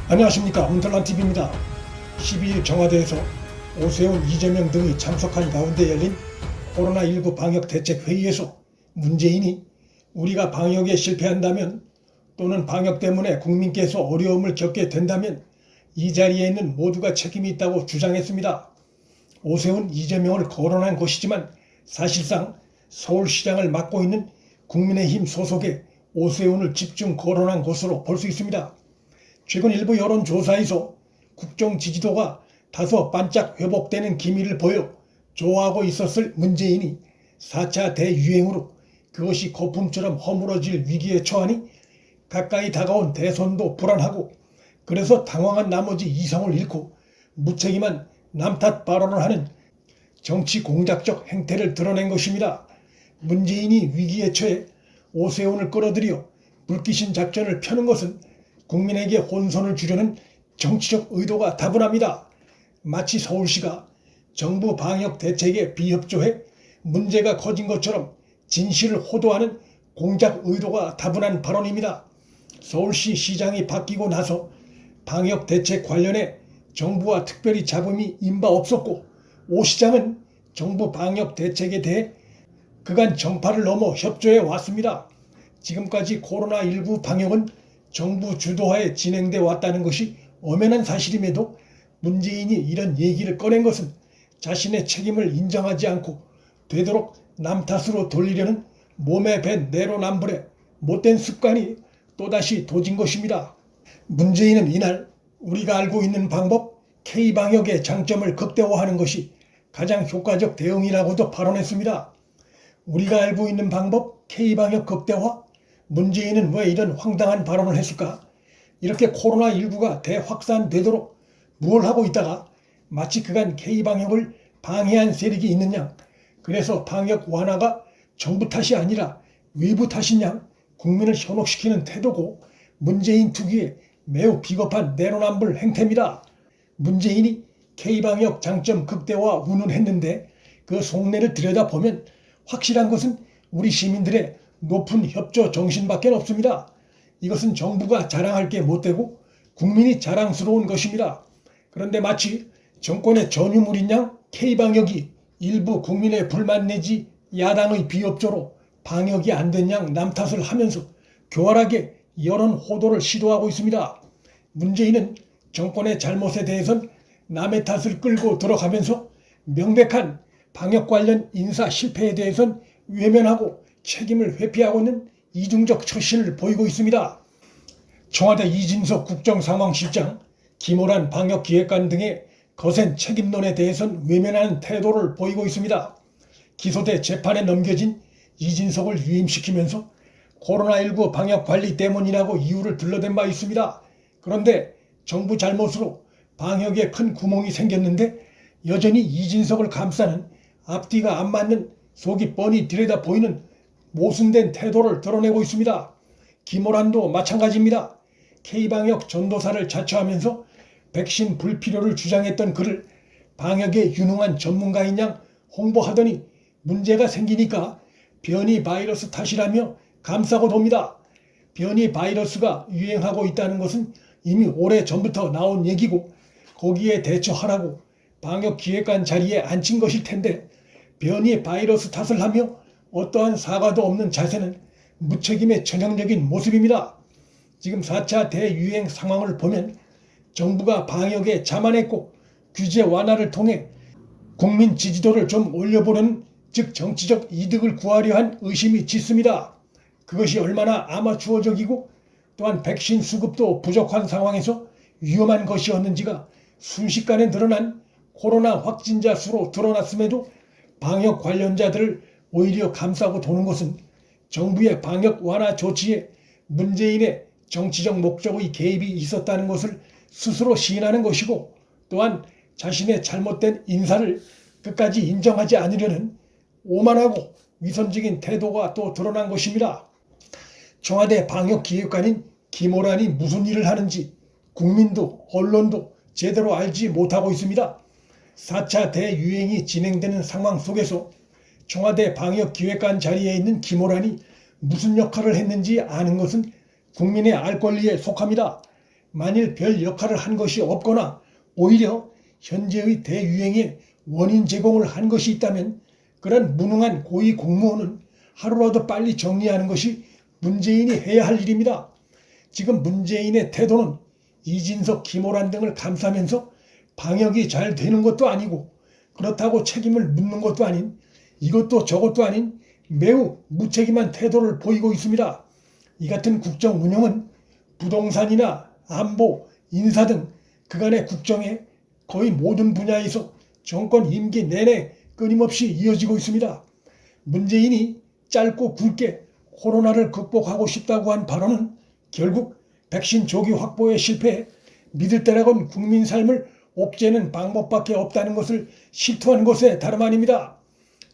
안녕하십니까, 문털란TV입니다. 12일 청와대에서 오세훈, 이재명 등이 참석한 가운데 열린 코로나19 방역대책회의에서 문재인이 우리가 방역에 실패한다면 또는 방역 때문에 국민께서 어려움을 겪게 된다면 이 자리에 있는 모두가 책임이 있다고 주장했습니다. 오세훈, 이재명을 거론한 것이지만 사실상 서울시장을 맡고 있는 국민의힘 소속의 오세훈을 집중 거론한 것으로 볼 수 있습니다. 최근 일부 여론조사에서 국정 지지도가 다소 반짝 회복되는 기미를 보여 좋아하고 있었을 문재인이 4차 대유행으로 그것이 거품처럼 허물어질 위기에 처하니 가까이 다가온 대선도 불안하고 그래서 당황한 나머지 이성을 잃고 무책임한 남탓 발언을 하는 정치 공작적 행태를 드러낸 것입니다. 문재인이 위기에 처해 오세훈을 끌어들여 불기신 작전을 펴는 것은 국민에게 혼선을 주려는 정치적 의도가 다분합니다. 마치 서울시가 정부 방역 대책에 비협조해 문제가 커진 것처럼 진실을 호도하는 공작 의도가 다분한 발언입니다. 서울시 시장이 바뀌고 나서 방역 대책 관련해 정부와 특별히 잡음이 임바 없었고 오 시장은 정부 방역 대책에 대해 그간 정파를 넘어 협조해 왔습니다. 지금까지 코로나19 방역은 정부 주도하에 진행돼 왔다는 것이 엄연한 사실임에도 문재인이 이런 얘기를 꺼낸 것은 자신의 책임을 인정하지 않고 되도록 남 탓으로 돌리려는 몸에 밴 내로남불의 못된 습관이 또다시 도진 것입니다. 문재인은 이날 우리가 알고 있는 방법 K방역의 장점을 극대화하는 것이 가장 효과적 대응이라고도 발언했습니다. 우리가 알고 있는 방법 K방역 극대화? 문재인은 왜 이런 황당한 발언을 했을까? 이렇게 코로나19가 대확산되도록 뭘 하고 있다가 마치 그간 K방역을 방해한 세력이 있는 양, 그래서 방역 완화가 정부 탓이 아니라 외부 탓인 양 국민을 현혹시키는 태도고 문재인 특유의 매우 비겁한 내로남불 행태입니다. 문재인이 K방역 장점 극대화 운운했는데 그 속내를 들여다보면 확실한 것은 우리 시민들의 높은 협조 정신밖에 없습니다. 이것은 정부가 자랑할 게 못되고 국민이 자랑스러운 것입니다. 그런데 마치 정권의 전유물인 양 K방역이 일부 국민의 불만 내지 야당의 비협조로 방역이 안 된 양 남 탓을 하면서 교활하게 여론 호도를 시도하고 있습니다. 문재인은 정권의 잘못에 대해선 남의 탓을 끌고 들어가면서 명백한 방역 관련 인사 실패에 대해선 외면하고 책임을 회피하고 있는 이중적 처신을 보이고 있습니다. 청와대 이진석 국정상황실장, 김호란 방역기획관 등의 거센 책임론에 대해선 외면하는 태도를 보이고 있습니다. 기소돼 재판에 넘겨진 이진석을 유임시키면서 코로나19 방역관리 때문이라고 이유를 들러댄 바 있습니다. 그런데 정부 잘못으로 방역에 큰 구멍이 생겼는데 여전히 이진석을 감싸는 앞뒤가 안 맞는 속이 뻔히 들여다 보이는 모순된 태도를 드러내고 있습니다. 김호란도 마찬가지입니다. K방역 전도사를 자처하면서 백신 불필요를 주장했던 그를 방역에 유능한 전문가인 양 홍보하더니 문제가 생기니까 변이 바이러스 탓이라며 감싸고 돕니다. 변이 바이러스가 유행하고 있다는 것은 이미 오래전부터 나온 얘기고 거기에 대처하라고 방역기획관 자리에 앉힌 것일 텐데 변이 바이러스 탓을 하며 어떠한 사과도 없는 자세는 무책임의 전형적인 모습입니다. 지금 4차 대유행 상황을 보면 정부가 방역에 자만했고 규제 완화를 통해 국민 지지도를 좀 올려보는 즉 정치적 이득을 구하려 한 의심이 짙습니다. 그것이 얼마나 아마추어적이고 또한 백신 수급도 부족한 상황에서 위험한 것이었는지가 순식간에 늘어난 코로나 확진자 수로 드러났음에도 방역 관련자들을 오히려 감싸고 도는 것은 정부의 방역 완화 조치에 문재인의 정치적 목적의 개입이 있었다는 것을 스스로 시인하는 것이고 또한 자신의 잘못된 인사를 끝까지 인정하지 않으려는 오만하고 위선적인 태도가 또 드러난 것입니다. 청와대 방역기획관인 김호란이 무슨 일을 하는지 국민도 언론도 제대로 알지 못하고 있습니다. 4차 대유행이 진행되는 상황 속에서 청와대 방역기획관 자리에 있는 김호란이 무슨 역할을 했는지 아는 것은 국민의 알 권리에 속합니다. 만일 별 역할을 한 것이 없거나 오히려 현재의 대유행에 원인 제공을 한 것이 있다면 그런 무능한 고위 공무원은 하루라도 빨리 정리하는 것이 문재인이 해야 할 일입니다. 지금 문재인의 태도는 이진석, 김호란 등을 감싸면서 방역이 잘 되는 것도 아니고 그렇다고 책임을 묻는 것도 아닌 이것도 저것도 아닌 매우 무책임한 태도를 보이고 있습니다. 이 같은 국정 운영은 부동산이나 안보, 인사 등 그간의 국정의 거의 모든 분야에서 정권 임기 내내 끊임없이 이어지고 있습니다. 문재인이 짧고 굵게 코로나를 극복하고 싶다고 한 발언은 결국 백신 조기 확보에 실패해 믿을 때라곤 국민 삶을 옥죄는 방법밖에 없다는 것을 실토한 것에 다름 아닙니다.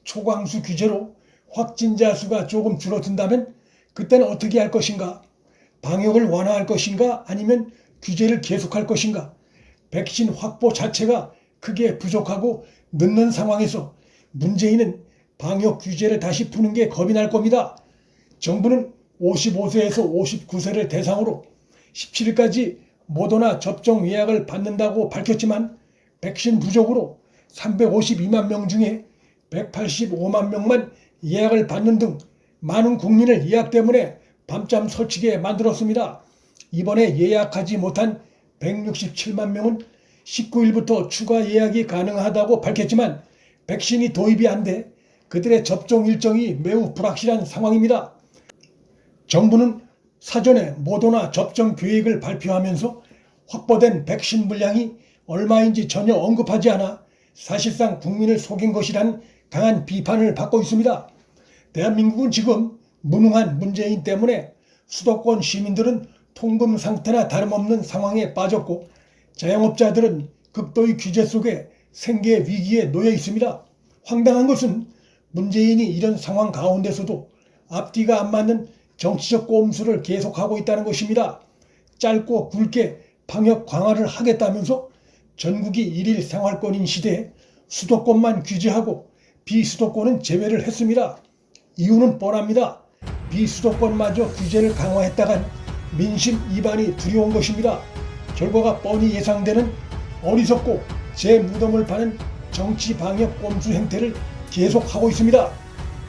초강수 규제로 확진자 수가 조금 줄어든다면 그때는 어떻게 할 것인가? 방역을 완화할 것인가? 아니면 규제를 계속할 것인가? 백신 확보 자체가 크게 부족하고 늦는 상황에서 문재인은 방역 규제를 다시 푸는 게 겁이 날 겁니다. 정부는 55세에서 59세를 대상으로 17일까지 모더나 접종 예약을 받는다고 밝혔지만 백신 부족으로 352만 명 중에 185만 명만 예약을 받는 등 많은 국민을 예약 때문에 밤잠 설치게 만들었습니다. 이번에 예약하지 못한 167만 명은 19일부터 추가 예약이 가능하다고 밝혔지만 백신이 도입이 안 돼 그들의 접종 일정이 매우 불확실한 상황입니다. 정부는 사전에 모더나 접종 계획을 발표하면서 확보된 백신 물량이 얼마인지 전혀 언급하지 않아 사실상 국민을 속인 것이라는 강한 비판을 받고 있습니다. 대한민국은 지금 무능한 문재인 때문에 수도권 시민들은 통금 상태나 다름없는 상황에 빠졌고 자영업자들은 극도의 규제 속에 생계 위기에 놓여 있습니다. 황당한 것은 문재인이 이런 상황 가운데서도 앞뒤가 안 맞는 정치적 꼼수를 계속하고 있다는 것입니다. 짧고 굵게 방역 강화를 하겠다면서 전국이 일일 생활권인 시대에 수도권만 규제하고 비수도권은 제외를 했습니다. 이유는 뻔합니다. 비수도권마저 규제를 강화했다간 민심 이반이 두려운 것입니다. 결과가 뻔히 예상되는 어리석고 제 무덤을 파는 정치 방역 꼼수 행태를 계속하고 있습니다.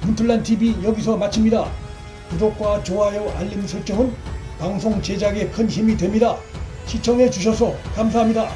문틀란TV 여기서 마칩니다. 구독과 좋아요, 알림 설정은 방송 제작에 큰 힘이 됩니다. 시청해 주셔서 감사합니다.